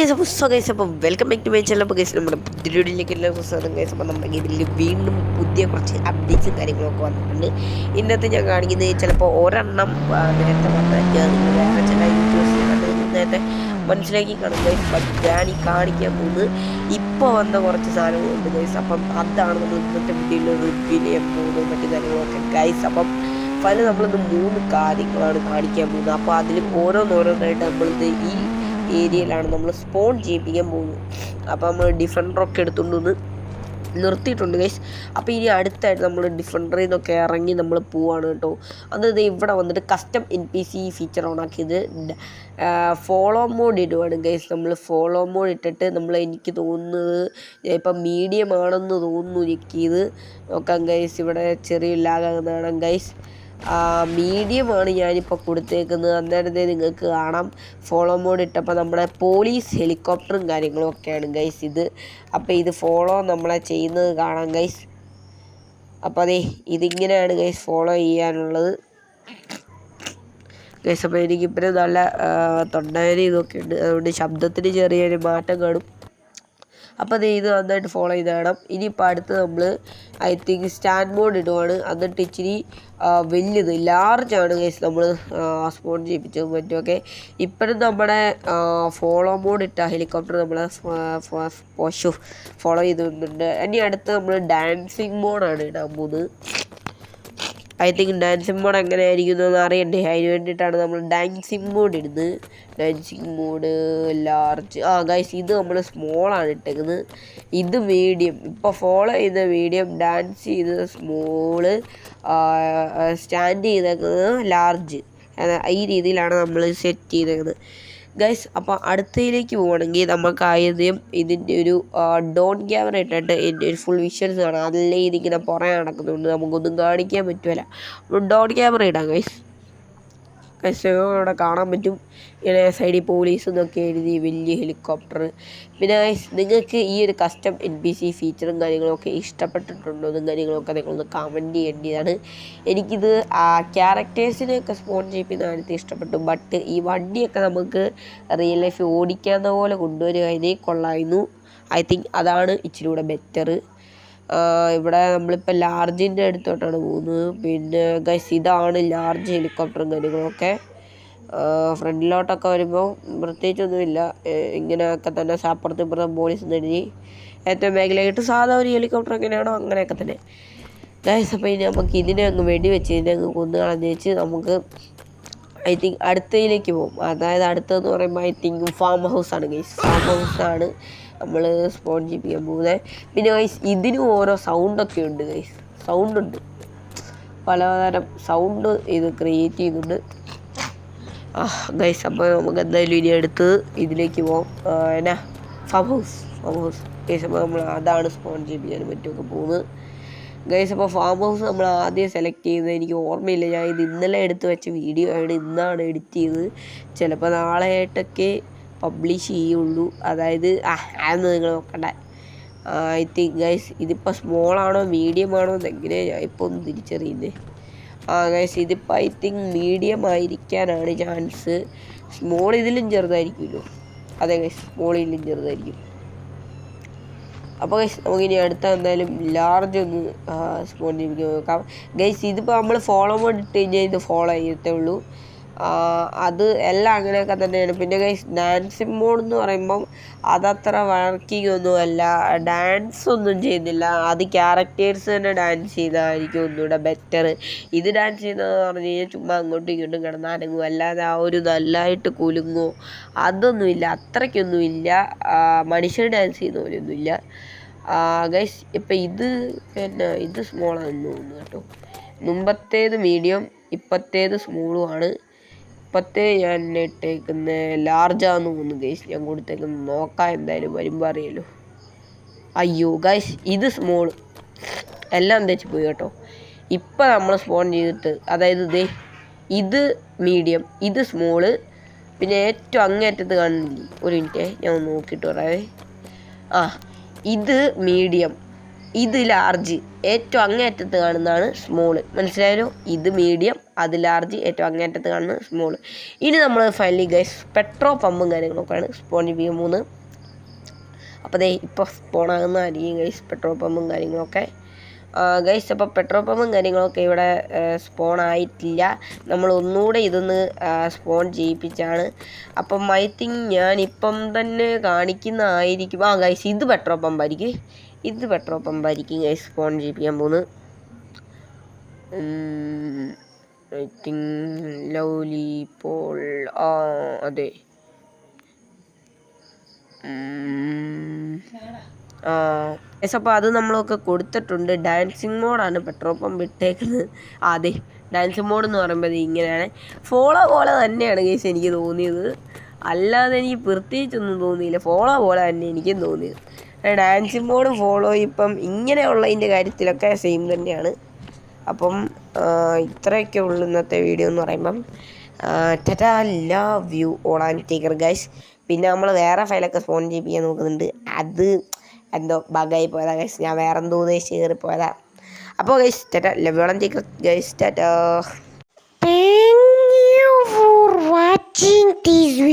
Guys അപ്പോൾ welcome back to my channel. അപ്പോൾ guys നമ്മുടെ പുതിയൊടിയിലേക്ക് എല്ലാ പുസ്തകം ഗൈസ് അപ്പോൾ നമ്മുടെ ഇതിൽ വീണ്ടും പുതിയ കുറച്ച് അപ്ഡേറ്റ്സും കാര്യങ്ങളൊക്കെ വന്നിട്ടുണ്ട്. ഇന്നത്തെ ഞാൻ കാണിക്കുന്നത് ചിലപ്പോൾ ഒരെണ്ണം നേരത്തെ വന്നാൽ ഞാൻ നിങ്ങൾ വേറെ ചില യൂട്യൂബേഴ്സിനെ കണ്ടത് നേരത്തെ മനസ്സിലാക്കി കാണും ഗൈസ്. ബട്ട് ഞാൻ ഈ കാണിക്കാൻ പോകുന്നത് ഇപ്പോൾ വന്ന കുറച്ച് സാധനങ്ങളുണ്ട് ഗൈസ്. അപ്പം അതാണ് നമ്മൾ ഇന്നത്തെ വീഡിയോയിൽ റിവ്യൂ ചെയ്യാൻ പോകുന്നത് മറ്റു കാര്യങ്ങളൊക്കെ ഗൈസ്. അപ്പം ഫലം നമ്മളിന്ന് 3 കാര്യങ്ങളാണ് കാണിക്കാൻ പോകുന്നത്. അപ്പോൾ അതിൽ ഓരോന്നോരോന്നായിട്ട് നമ്മളിത് ഈ ഏരിയയിലാണ് നമ്മൾ സ്പോൺ ചെയ്യിപ്പിക്കാൻ പോകുന്നത്. അപ്പോൾ നമ്മൾ ഡിഫൻഡറൊക്കെ എടുത്തുകൊണ്ടൊന്ന് നിർത്തിയിട്ടുണ്ട് ഗൈസ്. അപ്പോൾ ഇനി അടുത്തായിട്ട് നമ്മൾ ഡിഫൻഡറിൽ നിന്നൊക്കെ ഇറങ്ങി നമ്മൾ പോവാണ് കേട്ടോ. അതായത് ഇവിടെ വന്നിട്ട് കസ്റ്റം NPC ഫീച്ചർ ഓണാക്കിയത് ഫോളോ മോഡ് ഇടുവാണ് ഗൈസ്. നമ്മൾ ഫോളോ മോഡ് ഇട്ടിട്ട് നമ്മൾ എനിക്ക് തോന്നുന്നത് ഇപ്പം മീഡിയം ആണെന്ന് തോന്നുന്നു ഞെക്കിയത് നോക്കാം ഗൈസ്. ഇവിടെ ചെറിയ ലാഗാകുന്നതാണ് ഗൈസ്. മീഡിയമാണ് ഞാനിപ്പോൾ കൊടുത്തേക്കുന്നത്. അന്നേരത്തെ നിങ്ങൾക്ക് കാണാം ഫോളോ മോഡ് ഇട്ടപ്പോൾ നമ്മുടെ പോലീസ് ഹെലികോപ്റ്ററും കാര്യങ്ങളും ഒക്കെയാണ് ഗൈസ് ഇത്. അപ്പോൾ ഇത് ഫോളോ നമ്മളെ ചെയ്യുന്നത് കാണാം ഗൈസ്. അപ്പോൾ അതെ ഇതിങ്ങനെയാണ് ഗൈസ് ഫോളോ ചെയ്യാനുള്ളത് ഗൈസ്. അപ്പോൾ എനിക്കിപ്പോഴും നല്ല തൊണ്ടവേദന ഇതൊക്കെ ഉണ്ട്, അതുകൊണ്ട് ശബ്ദത്തിന് ചെറിയൊരു മാറ്റം കാണും. അപ്പോൾ അത് ഇത് നന്നായിട്ട് ഫോളോ ചെയ്ത് വേണം. ഇനിയിപ്പോൾ അടുത്ത് നമ്മൾ ഐ തിങ്ക് സ്റ്റാൻഡ് മോഡ് ഇടുവാണ്. എന്നിട്ട് ഇച്ചിരി വലിയത് ലാർജാണ് ഗൈസ് നമ്മൾ സ്പോൺ ചെയ്യിപ്പിച്ചത് മറ്റുമൊക്കെ. ഇപ്പോഴും നമ്മുടെ ഫോളോ മോഡ് ഇട്ട ഹെലികോപ്റ്റർ നമ്മളെ ഫോളോ ചെയ്തുണ്ട്. ഇനി അടുത്ത് നമ്മൾ ഡാൻസിങ് മോഡാണ് ഇടാൻ പോകുന്നത്. ഐ തിങ്ക് ഡാൻസിങ് മോഡ് എങ്ങനെ ആയിരിക്കുന്നതെന്ന് അറിയണ്ടേ, അതിന് വേണ്ടിയിട്ടാണ് നമ്മൾ ഡാൻസിങ് മോഡ് ഇടുന്നത്. ഡാൻസിങ് മോഡ് ലാർജ് ഗൈസ് ഇത് നമ്മൾ സ്മോളാണ് ഇട്ടേക്കുന്നത്. ഇത് മീഡിയം, ഇപ്പോൾ ഫോളോ ചെയ്ത മീഡിയം, ഡാൻസ് ചെയ്ത് സ്മോള്, സ്റ്റാൻഡ് ചെയ്തേക്കുന്നത് ലാർജ്. ഈ രീതിയിലാണ് നമ്മൾ സെറ്റ് ചെയ്തേക്കുന്നത് ഗൈസ്. അപ്പോൾ അടുത്തതിലേക്ക് പോവുകയാണെങ്കിൽ നമുക്ക് ആദ്യം ഇതിൻ്റെ ഒരു ഡോൺ ക്യാമറ ഇട്ടിട്ട് എൻ്റെ ഒരു ഫുൾ വിഷ്വൽസ് കാണാം. അതല്ലേ ഇതിങ്ങനെ പുറകെ നടക്കുന്നുണ്ട്, നമുക്കൊന്നും കാണിക്കാൻ പറ്റുമല്ല. ഡോൺ ക്യാമറ ഇടാം ഗൈസ്. ഇവിടെ കാണാൻ പറ്റും ഇങ്ങനെ സൈഡിൽ പോലീസ് എന്നൊക്കെ എഴുതി വലിയ ഹെലികോപ്റ്റർ. പിന്നെ നിങ്ങൾക്ക് ഈ ഒരു കസ്റ്റം NPC ഫീച്ചറും കാര്യങ്ങളൊക്കെ ഇഷ്ടപ്പെട്ടിട്ടുണ്ടോ എന്നും കാര്യങ്ങളൊക്കെ നിങ്ങളൊന്ന് കമൻറ്റ് ചെയ്യേണ്ടതാണ്. എനിക്കിത് ക്യാരക്ടേഴ്സിനെയൊക്കെ സ്പോൺ ചെയ്യിപ്പിക്കുന്ന കാര്യത്തിൽ ഇഷ്ടപ്പെട്ടു. ബട്ട് ഈ വണ്ടിയൊക്കെ നമുക്ക് റിയൽ ലൈഫ് ഓടിക്കാവുന്ന പോലെ കൊണ്ടുവരികയായിരുന്നേ കൊള്ളായിരുന്നു. ഐ തിങ്ക് അതാണ് ഇച്ചിരി കൂടെ ബെറ്റർ. ഇവിടെ നമ്മളിപ്പോൾ ലാർജിൻ്റെ അടുത്തോട്ടാണ് പോകുന്നത്. പിന്നെ ഗൈസ് ഇതാണ് ലാർജ് ഹെലികോപ്റ്ററും കാര്യങ്ങളൊക്കെ. ഫ്രണ്ടിലോട്ടൊക്കെ വരുമ്പോൾ പ്രത്യേകിച്ചൊന്നുമില്ല, ഇങ്ങനെയൊക്കെ തന്നെ അപ്പുറത്തും ഇപ്പുറത്തും പോലീസ് എഴുതി ഏറ്റവും മേഖലയായിട്ട് സാധാ ഒരു ഹെലികോപ്റ്റർ എങ്ങനെയാണോ അങ്ങനെയൊക്കെ തന്നെ ഗൈസ്. അപ്പോൾ ഇനി നമുക്ക് ഇതിനെ അങ്ങ് വെടിവെച്ച് ഇതിനെ അങ്ങ് കൊന്നു കളഞ്ഞ് വെച്ച് നമുക്ക് ഐ തിങ്ക് അടുത്തതിലേക്ക് പോകും. അതായത് അടുത്തതെന്ന് പറയുമ്പോൾ ഐ തിങ്ക് ഫാം ഹൗസാണ് ഗൈസ്. ഫാം ഹൗസാണ് നമ്മൾ സ്പോൺ ചെയ്യിപ്പിക്കാൻ പോകുന്നത്. പിന്നെ ഗൈസ് ഇതിനും ഓരോ സൗണ്ടൊക്കെ ഉണ്ട് ഗൈസ്. സൗണ്ടുണ്ട്, പലതരം സൗണ്ട് ഇത് ക്രിയേറ്റ് ചെയ്യുന്നുണ്ട് ഗൈസ്. അപ്പോൾ നമുക്ക് എന്തായാലും ഇനി അടുത്ത് ഇതിലേക്ക് പോകാം. എന്നാ ഫാം ഹൗസ് ഗൈസ്. അപ്പോൾ നമ്മൾ അതാണ് സ്പോൺ ചെയ്യിപ്പിക്കാനും മറ്റുമൊക്കെ പോകുന്നത് ഗൈസ്. അപ്പോൾ ഫാം ഹൗസ് നമ്മൾ ആദ്യം സെലക്ട് ചെയ്യുന്നത് എനിക്ക് ഓർമ്മയില്ല. ഞാൻ ഇത് ഇന്നലെ എടുത്ത് വെച്ച വീഡിയോ ആണ്, ഇന്നാണ് എഡിറ്റ് ചെയ്തത്. ചിലപ്പോൾ നാളെ ആയിട്ടൊക്കെ പബ്ലിഷ് ചെയ്യുള്ളൂ. അതായത് അതൊന്നും നിങ്ങൾ നോക്കണ്ട. ഐ തിങ്ക് ഗൈസ് ഇതിപ്പോൾ സ്മോളാണോ മീഡിയം ആണോ എന്നെങ്ങനെയാണ് ഞാൻ ഇപ്പോൾ ഒന്ന് തിരിച്ചറിയുന്നത്. ഗൈസ് ഇതിപ്പോൾ ഐ തിങ്ക് മീഡിയം ആയിരിക്കാനാണ് ചാൻസ്. സ്മോൾ ഇതിലും ചെറുതായിരിക്കുമല്ലോ. അതെ ഗൈസ് സ്മോൾ ഇതിലും ചെറുതായിരിക്കും. അപ്പോൾ ഗൈസ് നമുക്കിനി അടുത്ത എന്തായാലും ലാർജ് ഒന്ന് സ്പോൺ ചെയ്യിപ്പിക്കാൻ നോക്കാം ഗൈസ്. ഇതിപ്പോൾ നമ്മൾ ഫോളോ മോഡ് ഇട്ട് കഴിഞ്ഞാൽ ഇത് ഫോളോ ചെയ്യത്തേ ഉള്ളൂ. അത് എല്ലാം അങ്ങനെയൊക്കെ തന്നെയാണ്. പിന്നെ ഗൈസ് ഡാൻസിങ് മോഡ് എന്ന് പറയുമ്പം അതത്ര വർക്കിംഗ് ഒന്നുമല്ല, ഡാൻസ് ഒന്നും ചെയ്യുന്നില്ല. അത് ക്യാരക്ടേഴ്സ് തന്നെ ഡാൻസ് ചെയ്തായിരിക്കും ഒന്നുകൂടെ ബെറ്റർ. ഇത് ഡാൻസ് ചെയ്യുന്നതെന്ന് പറഞ്ഞു കഴിഞ്ഞാൽ ചുമ്മാ അങ്ങോട്ടും ഇങ്ങോട്ടും കിടന്നാനങ്ങും, അല്ലാതെ ആ ഒരു നല്ലതായിട്ട് കുലുങ്ങോ അതൊന്നുമില്ല, അത്രയ്ക്കൊന്നുമില്ല. മനുഷ്യർ ഡാൻസ് ചെയ്യുന്ന പോലെയൊന്നുമില്ല ഗൈസ്. ഇപ്പം ഇത് പിന്നെ ഇത് സ്മോളാണെന്ന് തോന്നുന്നു കേട്ടോ. മുമ്പത്തേത് മീഡിയം, ഇപ്പോഴത്തേത് സ്മോളുമാണ്. ഇപ്പോഴത്തെ ഞാൻ ഇട്ടേക്കുന്ന ലാർജാന്ന് തോന്നുന്നു ഗൈസ് ഞാൻ കൊടുത്തേക്കുന്നത്. നോക്കാം എന്തായാലും വരുമ്പോൾ അറിയാലോ. അയ്യോ ഗൈസ് ഇത് സ്മോള്, എല്ലാം തെച്ച് പോയി കേട്ടോ. ഇപ്പം നമ്മൾ സ്പോൺ ചെയ്തിട്ട് അതായത് ഇത് മീഡിയം, ഇത് സ്മോള്, പിന്നെ ഏറ്റവും അങ്ങേറ്റത്ത് കാണുന്നില്ലേ, ഒരു മിനിറ്റ് ഞാൻ ഒന്ന് നോക്കിയിട്ട് പറയാവേ. ഇത് മീഡിയം, ഇത് ലാർജ്, ഏറ്റവും അങ്ങേയറ്റത്ത് കാണുന്നതാണ് സ്മോള്. മനസ്സിലായാലോ? ഇത് മീഡിയം, അത് ലാർജ്, ഏറ്റവും അങ്ങേയറ്റത്ത് കാണുന്നത് സ്മോള്. ഇനി നമ്മൾ ഫൈനലി ഗൈസ് പെട്രോൾ പമ്പും കാര്യങ്ങളൊക്കെയാണ് സ്പോൺ ചെയ്യാൻ പോകുന്നത്. അപ്പോൾ ദേ ഇപ്പോൾ സ്പോണാകുന്നതായിരിക്കും ഗൈസ് പെട്രോൾ പമ്പും കാര്യങ്ങളൊക്കെ. ഗൈസ് അപ്പോൾ പെട്രോൾ പമ്പും കാര്യങ്ങളൊക്കെ ഇവിടെ സ്പോൺ ആയിട്ടില്ല. നമ്മൾ ഒന്നുകൂടെ ഇതൊന്ന് സ്പോൺ ചെയ്യിപ്പിച്ചാണ്. അപ്പം ഐ തിങ്ക് ഞാനിപ്പം തന്നെ കാണിക്കുന്നതായിരിക്കും. ഗൈസ് ഇത് പെട്രോൾ പമ്പായിരിക്കും, ഇത് പെട്രോൾ പമ്പായിരിക്കും ഗൈസ് സ്പോൺ ചെയ്യിപ്പിക്കാൻ പോകുന്നത്. ഐ തിങ്ക് ലവ്ലി പോൾ, അതെ. അപ്പോൾ അത് നമ്മളൊക്കെ കൊടുത്തിട്ടുണ്ട്. ഡാൻസിങ് മോഡാണ് പെട്രോൾ പമ്പ് ഇട്ടേക്കുന്നത്. അതെ, ഡാൻസിങ് മോഡ് എന്ന് പറയുമ്പോൾ ഇങ്ങനെയാണ്. ഫോളോ പോലെ തന്നെയാണ് ഗൈസ് എനിക്ക് തോന്നിയത്, അല്ലാതെ എനിക്ക് പ്രത്യേകിച്ചൊന്നും തോന്നിയില്ല. ഫോളോ പോലെ തന്നെ എനിക്കും തോന്നിയത്. ഡാൻസിങ് മോഡും ഫോളോ ഇപ്പം ഇങ്ങനെയുള്ളതിൻ്റെ കാര്യത്തിലൊക്കെ സെയിം തന്നെയാണ്. അപ്പം ഇത്രയൊക്കെ ഉള്ളൂ ഇന്നത്തെ വീഡിയോ എന്ന് പറയുമ്പം. Tata, love you all and take care guys. പിന്നെ നമ്മൾ വേറെ ഫയലൊക്കെ സ്പോൺ ചെയ്യിപ്പിക്കാൻ നോക്കുന്നുണ്ട്. അത് എന്തോ ബഗ്ഗായി പോയതാ ഗൈസ്, ഞാൻ വേറെ എന്തോ ഉദ്ദേശിച്ച് കയറി പോയതാ. അപ്പോൾ guys Tata, love you all and take care guys. Tata. Thank you for watching this video.